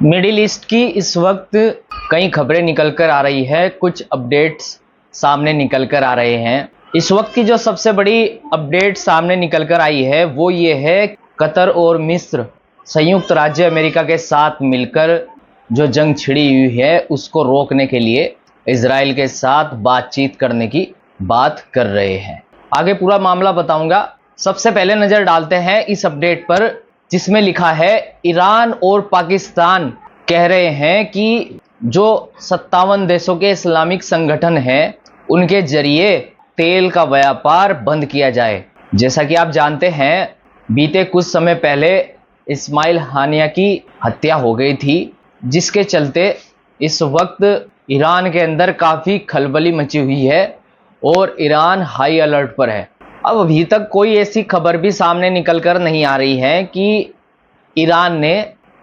Middle east की इस वक्त कई खबरें निकल कर आ रही है, कुछ अपडेट्स सामने निकल कर आ रहे हैं। इस वक्त की जो सबसे बड़ी अपडेट सामने निकल कर आई है वो ये है, कतर और मिस्र संयुक्त राज्य अमेरिका के साथ मिलकर जो जंग छिड़ी हुई है उसको रोकने के लिए इजराइल के साथ बातचीत करने की बात कर रहे हैं। आगे पूरा मामला बताऊंगा। सबसे पहले नजर डालते हैं इस अपडेट पर, जिसमें लिखा है ईरान और पाकिस्तान कह रहे हैं कि जो 57 देशों के इस्लामिक संगठन हैं उनके जरिए तेल का व्यापार बंद किया जाए। जैसा कि आप जानते हैं, बीते कुछ समय पहले इस्माइल हानिया की हत्या हो गई थी, जिसके चलते इस वक्त ईरान के अंदर काफ़ी खलबली मची हुई है और ईरान हाई अलर्ट पर है। अब अभी तक कोई ऐसी खबर भी सामने निकल कर नहीं आ रही है कि ईरान ने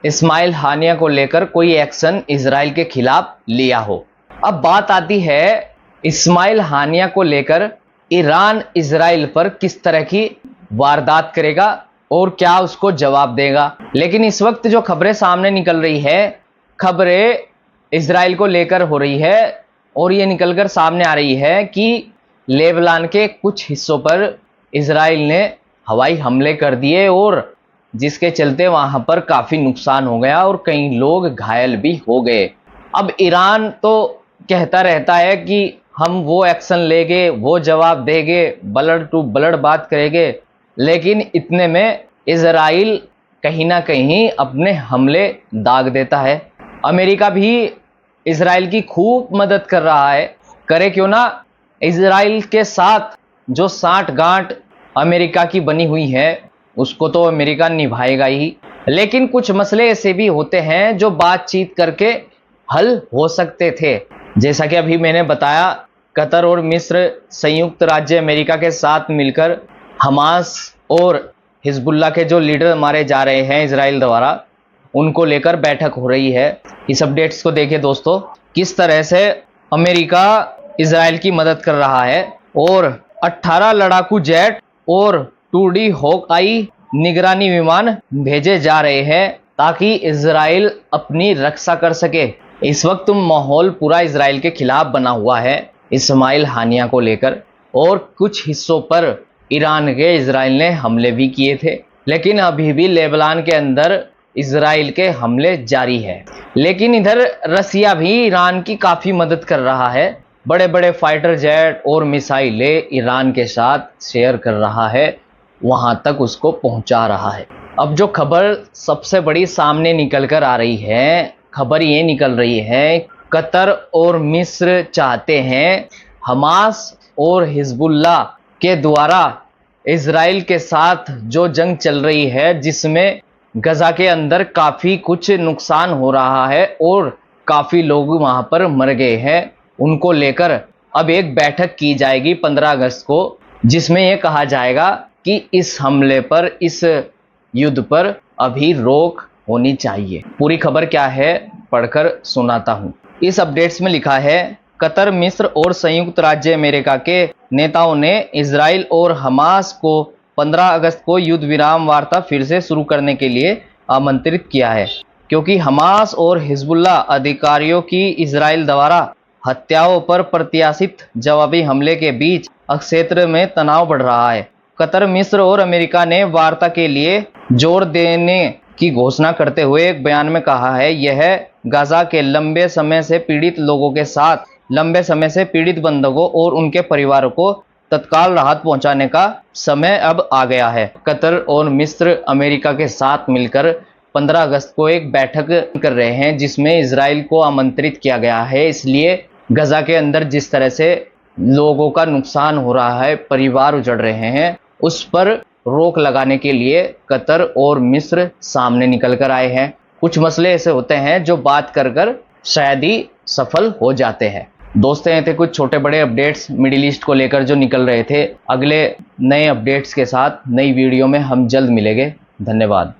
इस्माइल हानिया को लेकर कोई एक्शन इजराइल के खिलाफ लिया हो। अब बात आती है इस्माइल हानिया को लेकर ईरान इजराइल पर किस तरह की वारदात करेगा और क्या उसको जवाब देगा। लेकिन इस वक्त जो खबरें सामने निकल रही है, खबरें इजराइल को लेकर हो रही है और ये निकलकर सामने आ रही है कि लेबनान के कुछ हिस्सों पर इजराइल ने हवाई हमले कर दिए और जिसके चलते वहां पर काफी नुकसान हो गया और कई लोग घायल भी हो गए। अब ईरान तो कहता रहता है कि हम वो एक्शन लेंगे, वो जवाब देंगे, ब्लड टू ब्लड बात करेंगे, लेकिन इतने में इजराइल कहीं ना कहीं अपने हमले दाग देता है। अमेरिका भी इजराइल की खूब मदद कर रहा है, करे क्यों ना। इजराइल के साथ जो साठगांठ अमेरिका की बनी हुई है उसको तो अमेरिका निभाएगा ही, लेकिन कुछ मसले ऐसे भी होते हैं जो बातचीत करके हल हो सकते थे। जैसा कि अभी मैंने बताया, कतर और मिस्र संयुक्त राज्य अमेरिका के साथ मिलकर हमास और हिजबुल्लाह के जो लीडर मारे जा रहे हैं इजराइल द्वारा, उनको लेकर बैठक हो रही है। इस अपडेट्स को देखिए दोस्तों, किस तरह से अमेरिका इजराइल की मदद कर रहा है और 18 लड़ाकू जेट और 2D हॉकआई निगरानी विमान भेजे जा रहे हैं ताकि इजराइल अपनी रक्षा कर सके। इस वक्त माहौल पूरा इजराइल के खिलाफ बना हुआ है इस्माइल हानिया को लेकर, और कुछ हिस्सों पर ईरान के इजराइल ने हमले भी किए थे, लेकिन अभी भी लेबनान के अंदर इजराइल के हमले जारी है। लेकिन इधर रसिया भी ईरान की काफी मदद कर रहा है, बड़े बड़े फाइटर जेट और मिसाइलें ईरान के साथ शेयर कर रहा है, वहां तक उसको पहुंचा रहा है। अब जो खबर सबसे बड़ी सामने निकल कर आ रही है, खबर ये निकल रही है, कतर और मिस्र चाहते हैं हमास और हिजबुल्लाह के द्वारा इजराइल के साथ जो जंग चल रही है, जिसमें गजा के अंदर काफी कुछ नुकसान हो रहा है और काफी लोग वहां पर मर गए हैं, उनको लेकर अब एक बैठक की जाएगी 15 अगस्त को, जिसमें यह कहा जाएगा कि इस हमले पर, इस युद्ध पर अभी रोक होनी चाहिए। पूरी खबर क्या है पढ़कर सुनाता हूं। इस अपडेट्स में लिखा है, कतर, मिस्र और संयुक्त राज्य अमेरिका के नेताओं ने इजराइल और हमास को 15 अगस्त को युद्ध विराम वार्ता फिर से शुरू करने के लिए आमंत्रित किया है, क्योंकि हमास और हिजबुल्लाह अधिकारियों की इजराइल द्वारा हत्याओं पर प्रत्याशित जवाबी हमले के बीच क्षेत्र में तनाव बढ़ रहा है। कतर, मिस्र और अमेरिका ने वार्ता के लिए जोर देने की घोषणा करते हुए एक बयान में कहा है, यह गाजा के लंबे समय से पीड़ित लोगों के साथ लंबे समय से पीड़ित बंधकों और उनके परिवारों को तत्काल राहत पहुंचाने का समय अब आ गया है। कतर और मिस्र अमेरिका के साथ मिलकर 15 अगस्त को एक बैठक कर रहे हैं, जिसमें इजराइल को आमंत्रित किया गया है। इसलिए गजा के अंदर जिस तरह से लोगों का नुकसान हो रहा है, परिवार उजड़ रहे हैं, उस पर रोक लगाने के लिए कतर और मिस्र सामने निकल कर आए हैं। कुछ मसले ऐसे होते हैं जो बात कर कर शायद ही सफल हो जाते हैं। दोस्तों, ये थे कुछ छोटे बड़े अपडेट्स मिडिल ईस्ट को लेकर जो निकल रहे थे। अगले नए अपडेट्स के साथ नई वीडियो में हम जल्द मिलेंगे। धन्यवाद।